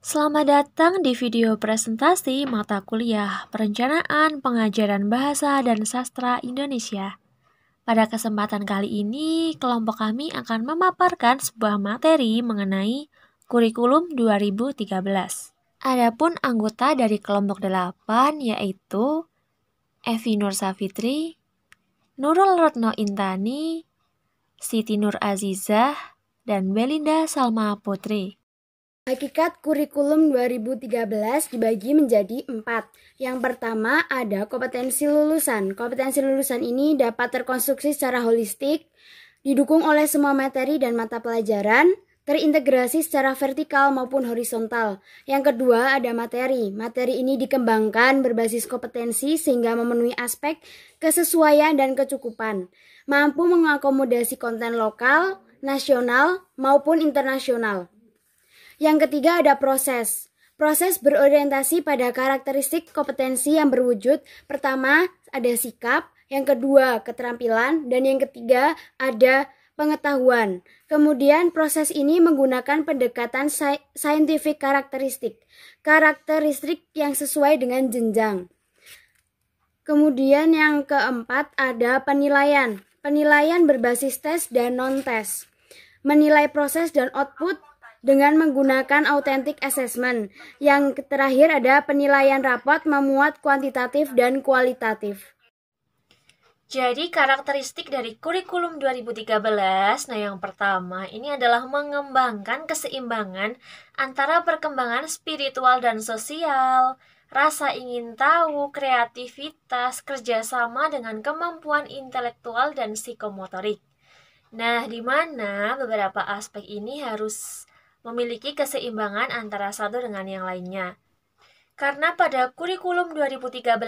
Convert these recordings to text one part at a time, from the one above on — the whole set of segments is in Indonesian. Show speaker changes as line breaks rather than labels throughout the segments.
Selamat datang di video presentasi mata kuliah Perencanaan Pengajaran Bahasa dan Sastra Indonesia. Pada kesempatan kali ini, kelompok kami akan memaparkan sebuah materi mengenai kurikulum 2013. Adapun anggota dari kelompok 8 yaitu Evi Nur Safitri, Nurul Retno Intani, Siti Nur Azizah, dan Belinda Salma Putri.
Hakikat kurikulum 2013 dibagi menjadi 4. Yang pertama ada kompetensi lulusan. Kompetensi lulusan ini dapat terkonstruksi secara holistik, didukung oleh semua materi dan mata pelajaran, terintegrasi secara vertikal maupun horizontal. Yang kedua ada materi. Materi ini dikembangkan berbasis kompetensi sehingga memenuhi aspek kesesuaian dan kecukupan, mampu mengakomodasi konten lokal, nasional, maupun internasional. Yang ketiga ada proses. Proses berorientasi pada karakteristik kompetensi yang berwujud. Pertama ada sikap, yang kedua keterampilan, dan yang ketiga ada pengetahuan. Kemudian proses ini menggunakan pendekatan scientific karakteristik. Karakteristik yang sesuai dengan jenjang. Kemudian yang keempat ada penilaian. Penilaian berbasis tes dan non-tes. Menilai proses dan output dengan menggunakan authentic assessment. Yang terakhir ada penilaian rapot memuat kuantitatif dan kualitatif.
Jadi karakteristik dari kurikulum 2013, yang pertama ini adalah mengembangkan keseimbangan antara perkembangan spiritual dan sosial, rasa ingin tahu, kreativitas, kerjasama dengan kemampuan intelektual dan psikomotorik. Nah, di mana beberapa aspek ini harus memiliki keseimbangan antara satu dengan yang lainnya. Karena pada kurikulum 2013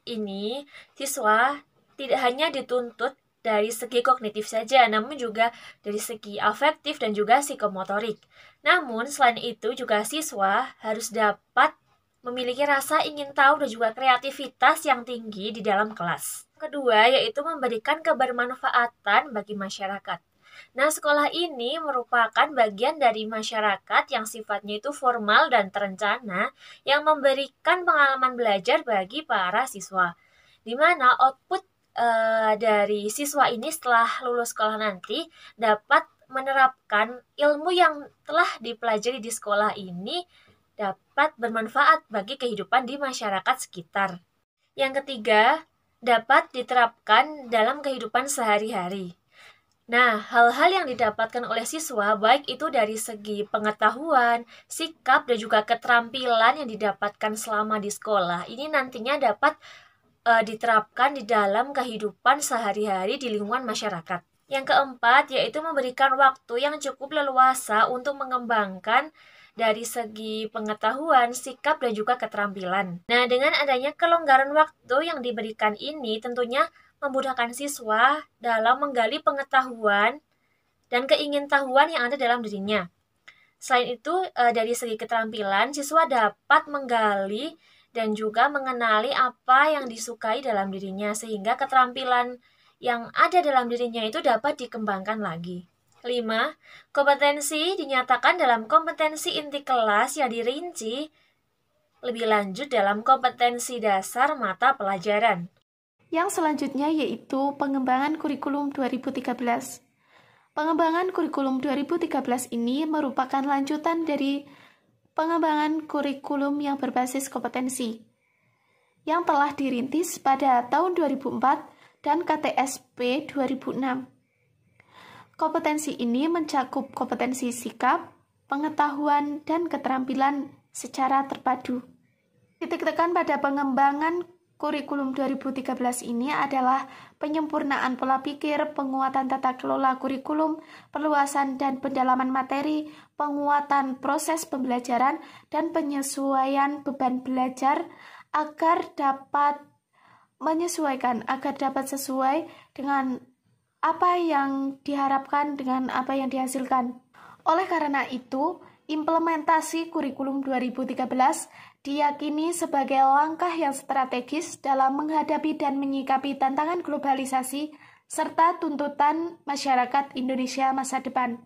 ini, siswa tidak hanya dituntut dari segi kognitif saja, namun juga dari segi afektif dan juga psikomotorik. Namun, selain itu juga siswa harus dapat memiliki rasa ingin tahu dan juga kreativitas yang tinggi di dalam kelas. Kedua, yaitu memberikan kebermanfaatan bagi masyarakat. Nah, sekolah ini merupakan bagian dari masyarakat yang sifatnya itu formal dan terencana yang memberikan pengalaman belajar bagi para siswa. Di mana output dari siswa ini setelah lulus sekolah nanti dapat menerapkan ilmu yang telah dipelajari di sekolah ini dapat bermanfaat bagi kehidupan di masyarakat sekitar. Yang ketiga, dapat diterapkan dalam kehidupan sehari-hari. Nah, hal-hal yang didapatkan oleh siswa, baik itu dari segi pengetahuan, sikap, dan juga keterampilan yang didapatkan selama di sekolah, ini nantinya dapat diterapkan di dalam kehidupan sehari-hari di lingkungan masyarakat. Yang keempat, yaitu memberikan waktu yang cukup leluasa untuk mengembangkan dari segi pengetahuan, sikap, dan juga keterampilan. Nah, dengan adanya kelonggaran waktu yang diberikan ini, tentunya memudahkan siswa dalam menggali pengetahuan dan keingintahuan yang ada dalam dirinya. Selain itu, dari segi keterampilan, siswa dapat menggali dan juga mengenali apa yang disukai dalam dirinya, sehingga keterampilan yang ada dalam dirinya itu dapat dikembangkan lagi. 5. Kompetensi dinyatakan dalam kompetensi inti kelas yang dirinci lebih lanjut dalam kompetensi dasar mata pelajaran.
Yang selanjutnya yaitu pengembangan kurikulum 2013. Pengembangan kurikulum 2013 ini merupakan lanjutan dari pengembangan kurikulum yang berbasis kompetensi yang telah dirintis pada tahun 2004 dan KTSP 2006. Kompetensi ini mencakup kompetensi sikap, pengetahuan, dan keterampilan secara terpadu. Titik tekan pada pengembangan kurikulum 2013 ini adalah penyempurnaan pola pikir, penguatan tata kelola kurikulum, perluasan dan pendalaman materi, penguatan proses pembelajaran, dan penyesuaian beban belajar agar dapat sesuai dengan apa yang diharapkan dengan apa yang dihasilkan. Oleh karena itu, implementasi kurikulum 2013 diyakini sebagai langkah yang strategis dalam menghadapi dan menyikapi tantangan globalisasi serta tuntutan masyarakat Indonesia masa depan.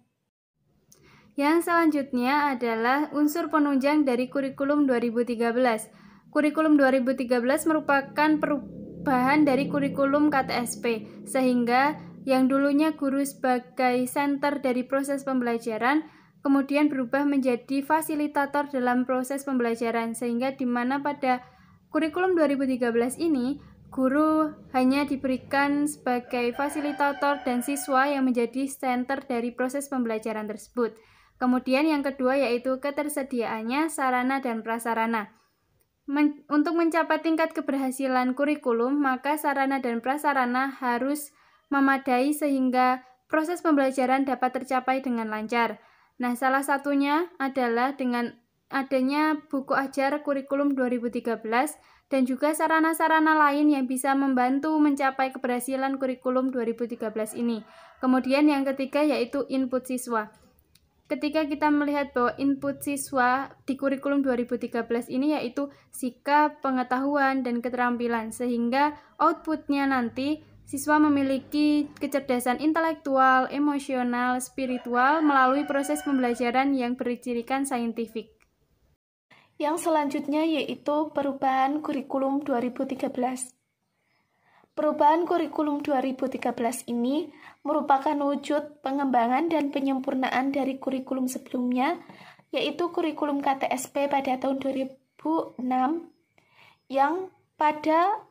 Yang selanjutnya adalah unsur penunjang dari kurikulum 2013. Kurikulum 2013 merupakan perubahan dari kurikulum KTSP, sehingga yang dulunya guru sebagai center dari proses pembelajaran, kemudian berubah menjadi fasilitator dalam proses pembelajaran, sehingga di mana pada kurikulum 2013 ini, guru hanya diberikan sebagai fasilitator dan siswa yang menjadi center dari proses pembelajaran tersebut. Kemudian yang kedua yaitu ketersediaannya sarana dan prasarana. Untuk mencapai tingkat keberhasilan kurikulum, maka sarana dan prasarana harus memadai sehingga proses pembelajaran dapat tercapai dengan lancar. Nah, salah satunya adalah dengan adanya buku ajar kurikulum 2013 dan juga sarana-sarana lain yang bisa membantu mencapai keberhasilan kurikulum 2013 ini. Kemudian yang ketiga yaitu input siswa. Ketika kita melihat bahwa input siswa di kurikulum 2013 ini yaitu sikap, pengetahuan, dan keterampilan, sehingga outputnya nanti siswa memiliki kecerdasan intelektual, emosional, spiritual melalui proses pembelajaran yang bercirikan saintifik.
Yang selanjutnya yaitu perubahan kurikulum 2013. Perubahan kurikulum 2013 ini merupakan wujud pengembangan dan penyempurnaan dari kurikulum sebelumnya, yaitu kurikulum KTSP pada tahun 2006, yang pada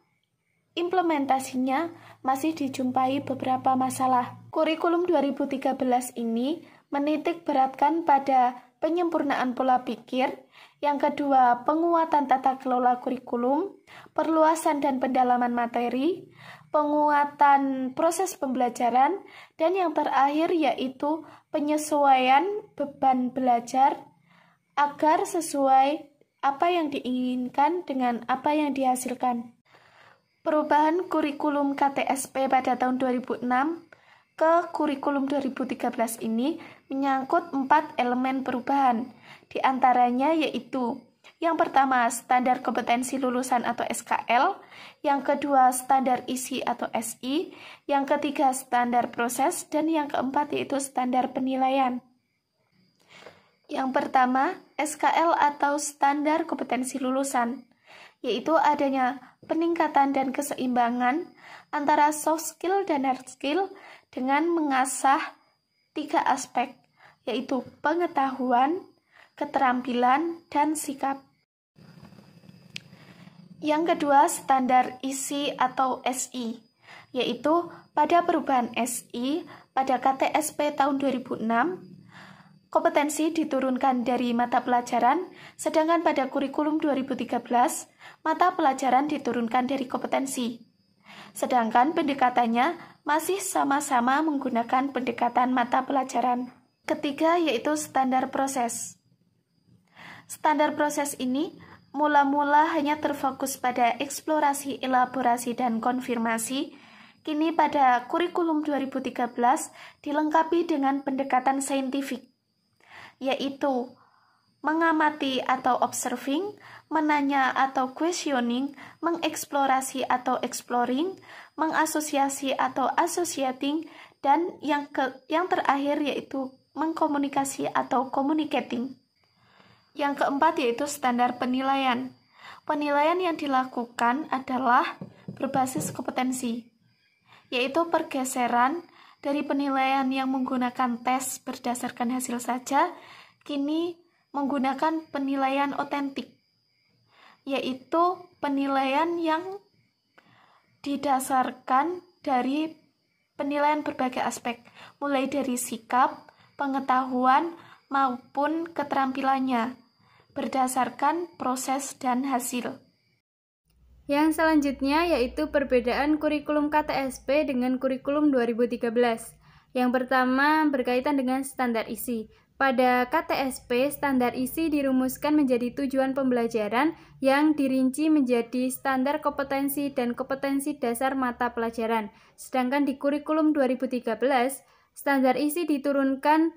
implementasinya masih dijumpai beberapa masalah. Kurikulum 2013 ini menitik beratkan pada penyempurnaan pola pikir, yang kedua penguatan tata kelola kurikulum, perluasan dan pendalaman materi, penguatan proses pembelajaran, dan yang terakhir yaitu penyesuaian beban belajar agar sesuai apa yang diinginkan dengan apa yang dihasilkan. Perubahan kurikulum KTSP pada tahun 2006 ke kurikulum 2013 ini menyangkut 4 elemen perubahan. Di antaranya yaitu yang pertama standar kompetensi lulusan atau SKL, yang kedua standar isi atau SI, yang ketiga standar proses, dan yang keempat yaitu standar penilaian. Yang pertama SKL atau standar kompetensi lulusan, yaitu adanya peningkatan dan keseimbangan antara soft skill dan hard skill dengan mengasah 3 aspek, yaitu pengetahuan, keterampilan, dan sikap. Yang kedua, standar isi atau SI, yaitu pada perubahan SI pada KTSP tahun 2006, kompetensi diturunkan dari mata pelajaran, sedangkan pada kurikulum 2013, mata pelajaran diturunkan dari kompetensi. Sedangkan pendekatannya masih sama-sama menggunakan pendekatan mata pelajaran. Ketiga yaitu standar proses. Standar proses ini mula-mula hanya terfokus pada eksplorasi, elaborasi, dan konfirmasi. Kini pada kurikulum 2013 dilengkapi dengan pendekatan saintifik, yaitu mengamati atau observing, menanya atau questioning, mengeksplorasi atau exploring, mengasosiasi atau associating, dan yang terakhir yaitu mengkomunikasi atau communicating. Yang keempat yaitu standar penilaian. Penilaian yang dilakukan adalah berbasis kompetensi, yaitu pergeseran dari penilaian yang menggunakan tes berdasarkan hasil saja, kini menggunakan penilaian otentik, yaitu penilaian yang didasarkan dari penilaian berbagai aspek, mulai dari sikap, pengetahuan, maupun keterampilannya, berdasarkan proses dan hasil.
Yang selanjutnya yaitu perbedaan kurikulum KTSP dengan kurikulum 2013. Yang pertama berkaitan dengan standar isi. Pada KTSP, standar isi dirumuskan menjadi tujuan pembelajaran yang dirinci menjadi standar kompetensi dan kompetensi dasar mata pelajaran. Sedangkan di kurikulum 2013, standar isi diturunkan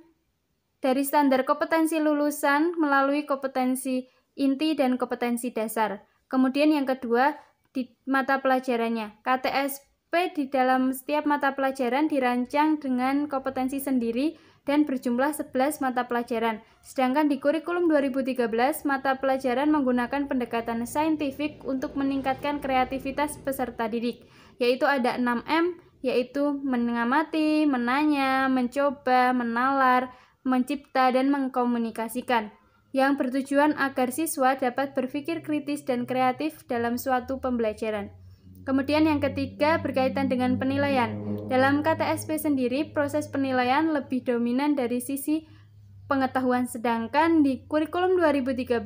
dari standar kompetensi lulusan melalui kompetensi inti dan kompetensi dasar. Kemudian yang kedua, di mata pelajarannya. KTSP di dalam setiap mata pelajaran dirancang dengan kompetensi sendiri
dan berjumlah 11 mata pelajaran. Sedangkan di kurikulum 2013, mata pelajaran menggunakan pendekatan saintifik untuk meningkatkan kreativitas peserta didik, yaitu ada 6M, yaitu mengamati, menanya, mencoba, menalar, mencipta, dan mengkomunikasikan, yang bertujuan agar siswa dapat berpikir kritis dan kreatif dalam suatu pembelajaran. Kemudian yang ketiga berkaitan dengan penilaian. Dalam KTSP sendiri, proses penilaian lebih dominan dari sisi pengetahuan, sedangkan di kurikulum 2013,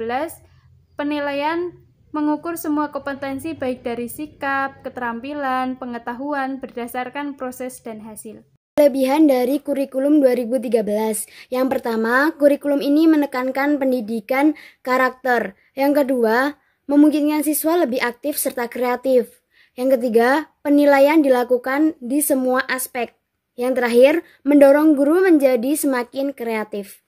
penilaian mengukur semua kompetensi baik dari sikap, keterampilan, pengetahuan berdasarkan proses dan hasil.
Kelebihan dari kurikulum 2013. Yang pertama, kurikulum ini menekankan pendidikan karakter. Yang kedua, memungkinkan siswa lebih aktif serta kreatif. Yang ketiga, penilaian dilakukan di semua aspek. Yang terakhir, mendorong guru menjadi semakin kreatif.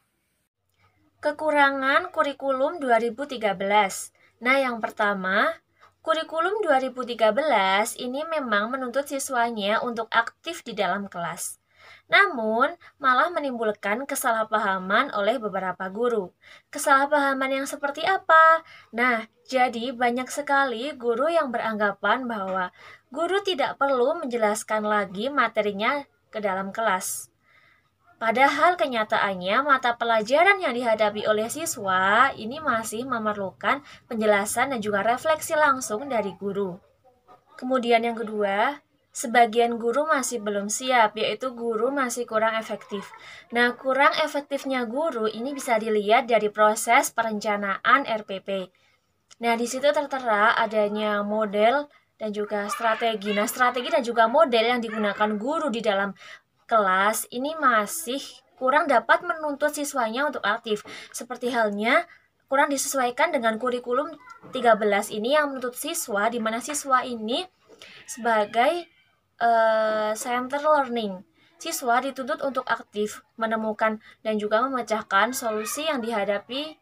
Kekurangan kurikulum 2013. Nah, yang pertama, kurikulum 2013 ini memang menuntut siswanya untuk aktif di dalam kelas. Namun, malah menimbulkan kesalahpahaman oleh beberapa guru. Kesalahpahaman yang seperti apa? Nah, jadi banyak sekali guru yang beranggapan bahwa guru tidak perlu menjelaskan lagi materinya ke dalam kelas. Padahal kenyataannya mata pelajaran yang dihadapi oleh siswa ini masih memerlukan penjelasan dan juga refleksi langsung dari guru. Kemudian yang kedua, sebagian guru masih belum siap, yaitu guru masih kurang efektif. Nah, kurang efektifnya guru ini bisa dilihat dari proses perencanaan RPP. Nah, di situ tertera adanya model dan juga strategi. Nah, strategi dan juga model yang digunakan guru di dalam kelas ini masih kurang dapat menuntut siswanya untuk aktif. Seperti halnya kurang disesuaikan dengan kurikulum 13 ini yang menuntut siswa, di mana siswa ini sebagai center learning. Siswa dituntut untuk aktif, menemukan dan juga memecahkan solusi yang dihadapi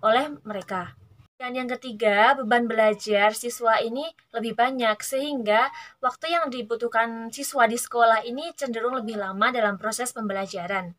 oleh mereka. Dan yang ketiga, beban belajar siswa ini lebih banyak, sehingga waktu yang dibutuhkan siswa di sekolah ini cenderung lebih lama dalam proses pembelajaran.